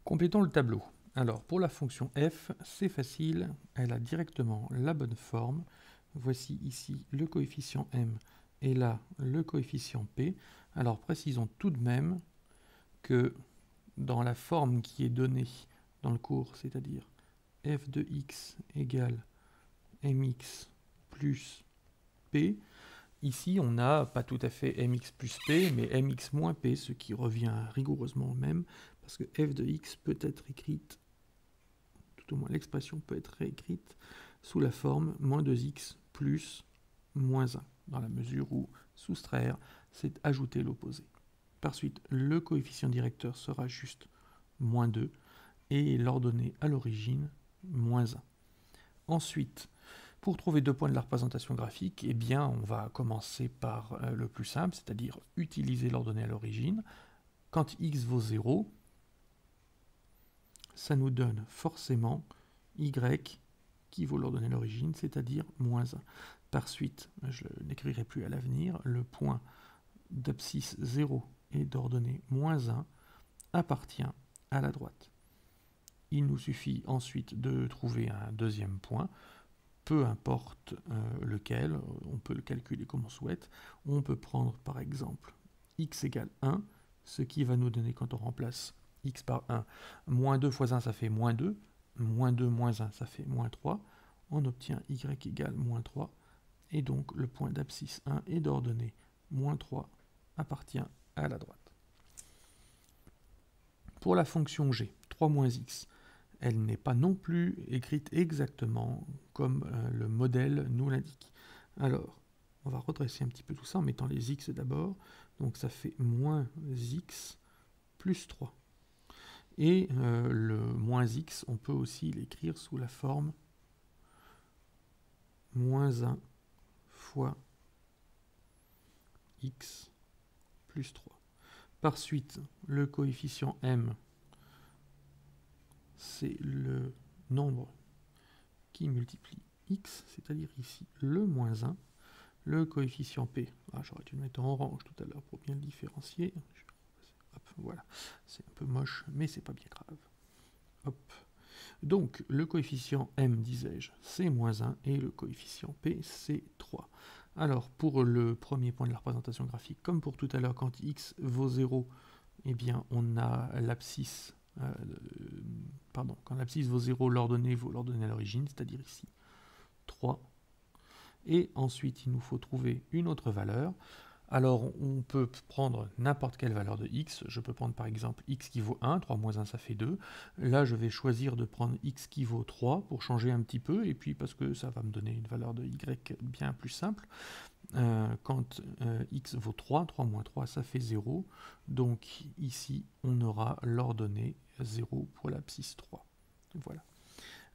Complétons le tableau. Alors, pour la fonction f, c'est facile, elle a directement la bonne forme. Voici ici le coefficient m et là le coefficient p. Alors, précisons tout de même que dans la forme qui est donnée dans le cours, c'est-à-dire f de x égale mx plus p, ici on n'a pas tout à fait mx plus p, mais mx moins p, ce qui revient rigoureusement au même, parce que f de x peut être écrite, tout au moins l'expression peut être réécrite sous la forme moins 2x plus moins 1, dans la mesure où soustraire, c'est ajouter l'opposé. Par suite, le coefficient directeur sera juste moins 2, et l'ordonnée à l'origine, moins 1. Ensuite, pour trouver deux points de la représentation graphique, eh bien, on va commencer par le plus simple, c'est-à-dire utiliser l'ordonnée à l'origine. Quand x vaut 0, ça nous donne forcément y qui vaut l'ordonnée à l'origine, c'est-à-dire moins 1. Par suite, je n'écrirai plus à l'avenir, le point d'abscisse 0 et d'ordonnée moins 1 appartient à la droite. Il nous suffit ensuite de trouver un deuxième point, peu importe lequel, on peut le calculer comme on souhaite. On peut prendre par exemple x égale 1, ce qui va nous donner, quand on remplace x par 1, moins 2 fois 1 ça fait moins 2, moins 2 moins 1 ça fait moins 3, on obtient y égale moins 3, et donc le point d'abscisse 1 et d'ordonnée moins 3 appartient à la droite. Pour la fonction g, 3 moins x, elle n'est pas non plus écrite exactement comme le modèle nous l'indique. Alors, on va redresser un petit peu tout ça en mettant les x d'abord. Donc ça fait moins x plus 3. Et le moins x, on peut aussi l'écrire sous la forme moins 1 fois x plus 3. Par suite, le coefficient m, c'est le nombre qui multiplie x, c'est-à-dire ici le moins 1. Le coefficient p, j'aurais dû le mettre en orange tout à l'heure pour bien le différencier. Hop, voilà, c'est un peu moche, mais c'est pas bien grave. Hop. Donc, le coefficient m, disais-je, c'est moins 1, et le coefficient p, c'est 3. Alors, pour le premier point de la représentation graphique, comme pour tout à l'heure, quand x vaut 0, eh bien, on a l'abscisse, quand l'abscisse vaut 0, l'ordonnée vaut l'ordonnée à l'origine, c'est-à-dire ici 3. Et ensuite, il nous faut trouver une autre valeur. Alors, on peut prendre n'importe quelle valeur de x. Je peux prendre par exemple x qui vaut 1, 3 moins 1 ça fait 2. Là, je vais choisir de prendre x qui vaut 3 pour changer un petit peu, et puis parce que ça va me donner une valeur de y bien plus simple. Quand x vaut 3, 3 moins 3 ça fait 0. Donc ici, on aura l'ordonnée 0 pour l'abscisse 3. Voilà.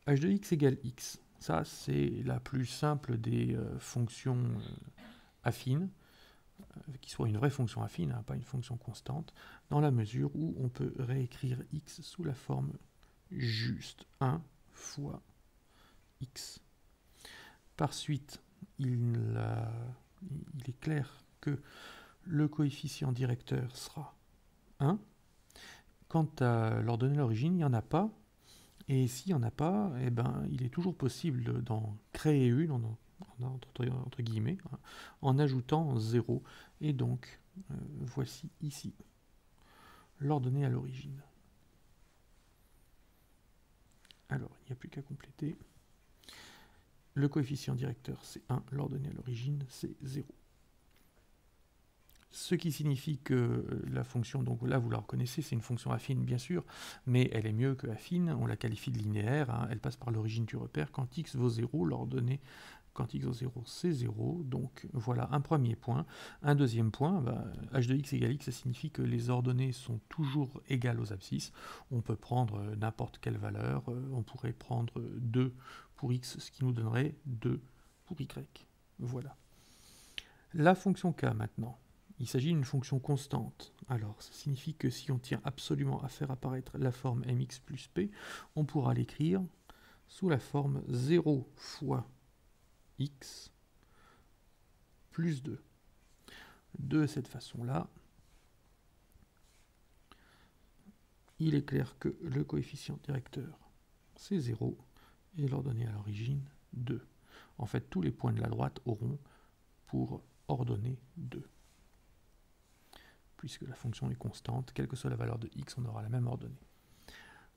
h de x égale x. Ça, c'est la plus simple des fonctions affines, qui soit une vraie fonction affine, pas une fonction constante, dans la mesure où on peut réécrire x sous la forme juste 1 fois x. Par suite, il est clair que le coefficient directeur sera 1. Quant à l'ordonnée à l'origine, il n'y en a pas. Et s'il n'y en a pas, eh ben, il est toujours possible d'en créer une, entre guillemets, en ajoutant 0. Et donc, voici ici l'ordonnée à l'origine. Alors, il n'y a plus qu'à compléter. Le coefficient directeur, c'est 1. L'ordonnée à l'origine, c'est 0. Ce qui signifie que la fonction, donc là vous la reconnaissez, c'est une fonction affine bien sûr, mais elle est mieux que affine, on la qualifie de linéaire, elle passe par l'origine du repère. Quand x vaut 0, l'ordonnée quand x vaut 0, c'est 0, donc voilà un premier point. Un deuxième point, h de x égale x, ça signifie que les ordonnées sont toujours égales aux abscisses. On peut prendre n'importe quelle valeur, on pourrait prendre 2 pour x, ce qui nous donnerait 2 pour y. Voilà. La fonction k maintenant. Il s'agit d'une fonction constante. Alors, ça signifie que si on tient absolument à faire apparaître la forme mx plus p, on pourra l'écrire sous la forme 0 fois x plus 2. De cette façon-là, il est clair que le coefficient directeur, c'est 0, et l'ordonnée à l'origine, 2. En fait, tous les points de la droite auront pour ordonnée 2. Puisque la fonction est constante, quelle que soit la valeur de x, on aura la même ordonnée.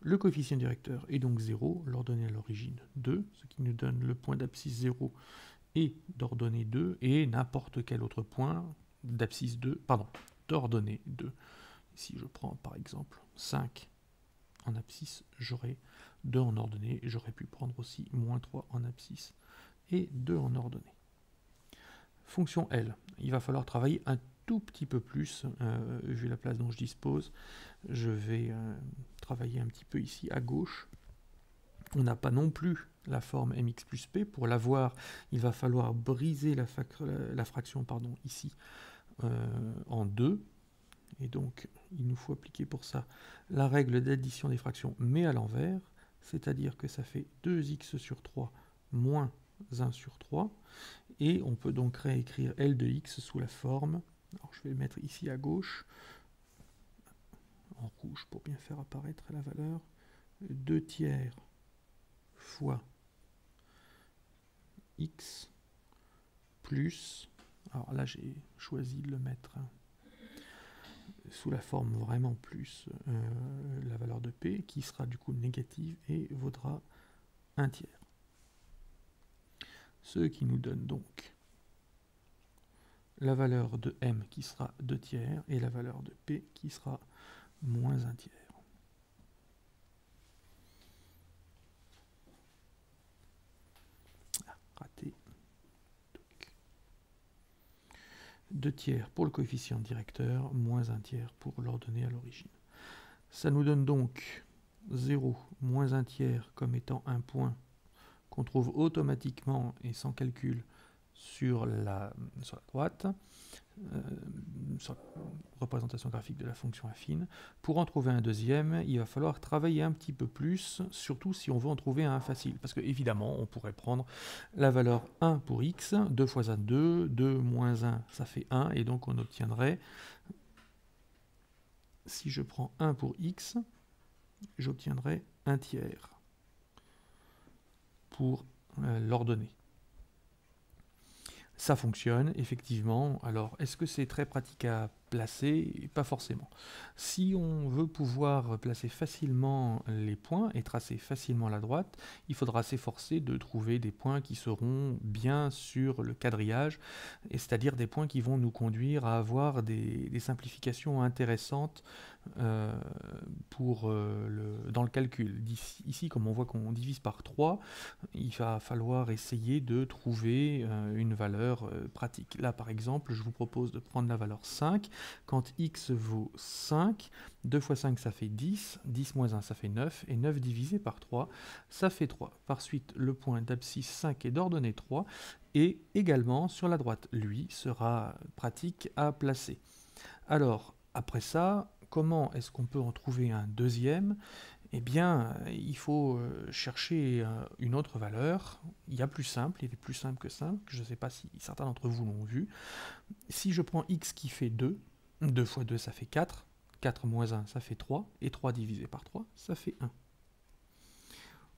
Le coefficient directeur est donc 0, l'ordonnée à l'origine 2, ce qui nous donne le point d'abscisse 0 et d'ordonnée 2, et n'importe quel autre point d'abscisse 2, pardon, d'ordonnée 2. Si je prends par exemple 5 en abscisse, j'aurai 2 en ordonnée, j'aurais pu prendre aussi moins 3 en abscisse et 2 en ordonnée. Fonction L, il va falloir travailler un tout petit peu plus, vu la place dont je dispose. Je vais travailler un petit peu ici à gauche. On n'a pas non plus la forme mx plus p. Pour l'avoir, il va falloir briser la fraction ici en 2. Et donc, il nous faut appliquer pour ça la règle d'addition des fractions, mais à l'envers. C'est-à-dire que ça fait 2x sur 3 moins 1 sur 3. Et on peut donc réécrire L de x sous la forme. Alors, je vais le mettre ici à gauche, en rouge pour bien faire apparaître la valeur. 2 tiers fois x plus, alors là j'ai choisi de le mettre sous la forme vraiment plus la valeur de p, qui sera du coup négative et vaudra 1 tiers. Ce qui nous donne donc la valeur de m qui sera 2 tiers et la valeur de p qui sera moins 1 tiers. Raté. 2 tiers pour le coefficient directeur, moins 1 tiers pour l'ordonnée à l'origine. Ça nous donne donc 0 moins 1 tiers comme étant un point qu'on trouve automatiquement et sans calcul sur la droite, sur la représentation graphique de la fonction affine. Pour en trouver un deuxième, il va falloir travailler un petit peu plus, surtout si on veut en trouver un facile. Parce que évidemment, on pourrait prendre la valeur 1 pour x, 2 fois 1, 2, 2 moins 1, ça fait 1, et donc on obtiendrait, si je prends 1 pour x, j'obtiendrai 1 tiers pour l'ordonnée. Ça fonctionne, effectivement. Alors, est-ce que c'est très pratique à placer? Pas forcément. Si on veut pouvoir placer facilement les points et tracer facilement la droite, il faudra s'efforcer de trouver des points qui seront bien sur le quadrillage, c'est-à-dire des points qui vont nous conduire à avoir des simplifications intéressantes dans le calcul. Ici, comme on voit qu'on divise par 3, il va falloir essayer de trouver une valeur pratique. Là, par exemple, je vous propose de prendre la valeur 5. Quand x vaut 5, 2 fois 5, ça fait 10. 10 moins 1, ça fait 9. Et 9 divisé par 3, ça fait 3. Par suite, le point d'abscisse 5 est d'ordonnée 3. Et également, sur la droite, lui, sera pratique à placer. Alors, après ça, comment est-ce qu'on peut en trouver un deuxième? Eh bien, il faut chercher une autre valeur. Il y a plus simple, il est plus simple que 5. Je ne sais pas si certains d'entre vous l'ont vu. Si je prends x qui fait 2, 2 fois 2 ça fait 4, 4 moins 1 ça fait 3, et 3 divisé par 3 ça fait 1.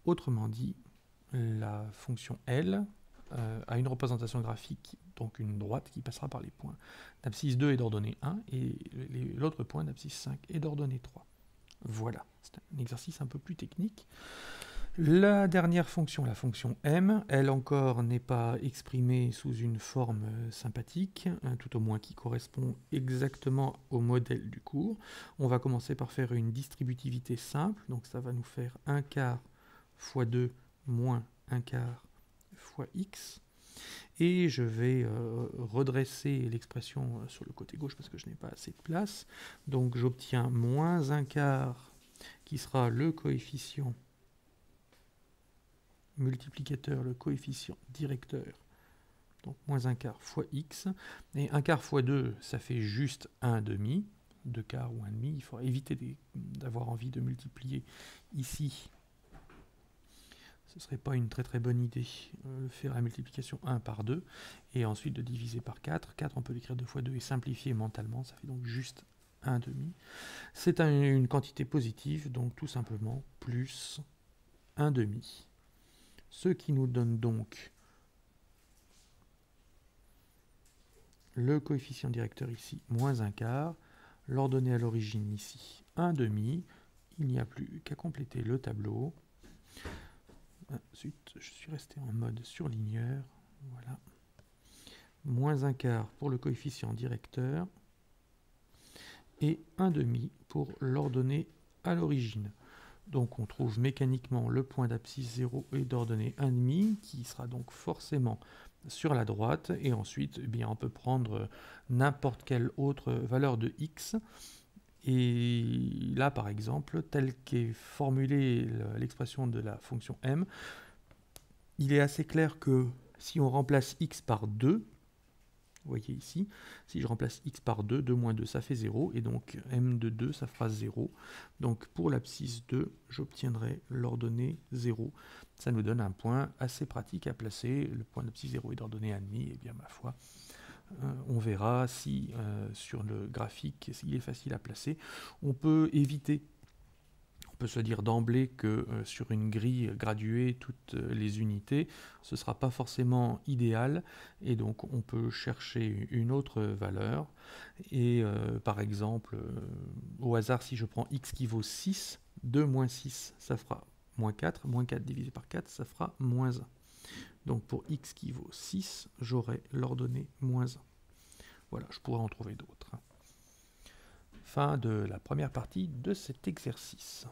Autrement dit, la fonction L a une représentation graphique, donc une droite qui passera par les points d'abscisse 2 est d'ordonnée 1, et l'autre point d'abscisse 5 est d'ordonnée 3. Voilà, c'est un exercice un peu plus technique. La dernière fonction, la fonction m, elle encore n'est pas exprimée sous une forme sympathique, tout au moins qui correspond exactement au modèle du cours. On va commencer par faire une distributivité simple, donc ça va nous faire 1 quart fois 2 moins 1 quart fois x. Et je vais redresser l'expression sur le côté gauche parce que je n'ai pas assez de place. Donc j'obtiens moins 1 quart qui sera le coefficient multiplicateur, le coefficient directeur. Donc moins 1 quart fois x. Et 1 quart fois 2, ça fait juste 1 demi. 2 quarts ou 1 demi. Il faut éviter d'avoir envie de multiplier ici. Ce ne serait pas une très très bonne idée de faire la multiplication 1 par 2 et ensuite de diviser par 4. 4 on peut l'écrire 2 fois 2 et simplifier mentalement, ça fait donc juste 1,5. C'est une quantité positive, donc tout simplement plus 1,5. Ce qui nous donne donc le coefficient directeur ici, moins 1/4. L'ordonnée à l'origine ici, 1,5. Il n'y a plus qu'à compléter le tableau. Zut, je suis resté en mode surligneur. Voilà. Moins 1/4 pour le coefficient directeur et 1,5 pour l'ordonnée à l'origine. Donc on trouve mécaniquement le point d'abscisse 0 et d'ordonnée 1,5 qui sera donc forcément sur la droite. Et ensuite, eh bien, on peut prendre n'importe quelle autre valeur de x. Et là, par exemple, telle qu'est formulée l'expression de la fonction m, il est assez clair que si on remplace x par 2, vous voyez ici, si je remplace x par 2, 2 moins 2, ça fait 0, et donc m de 2, ça fera 0. Donc pour l'abscisse 2, j'obtiendrai l'ordonnée 0. Ça nous donne un point assez pratique à placer. Le point d'abscisse 0 est d'ordonnée 1,5, et bien ma foi, on verra si sur le graphique, s'il est facile à placer. On peut éviter, on peut se dire d'emblée que sur une grille graduée, toutes les unités, ce ne sera pas forcément idéal, et donc on peut chercher une autre valeur. Et par exemple, au hasard, si je prends x qui vaut 6, 2 moins 6, ça fera moins 4, moins 4 divisé par 4, ça fera moins 1. Donc pour x qui vaut 6, j'aurai l'ordonnée moins 1. Voilà, je pourrais en trouver d'autres. Fin de la première partie de cet exercice.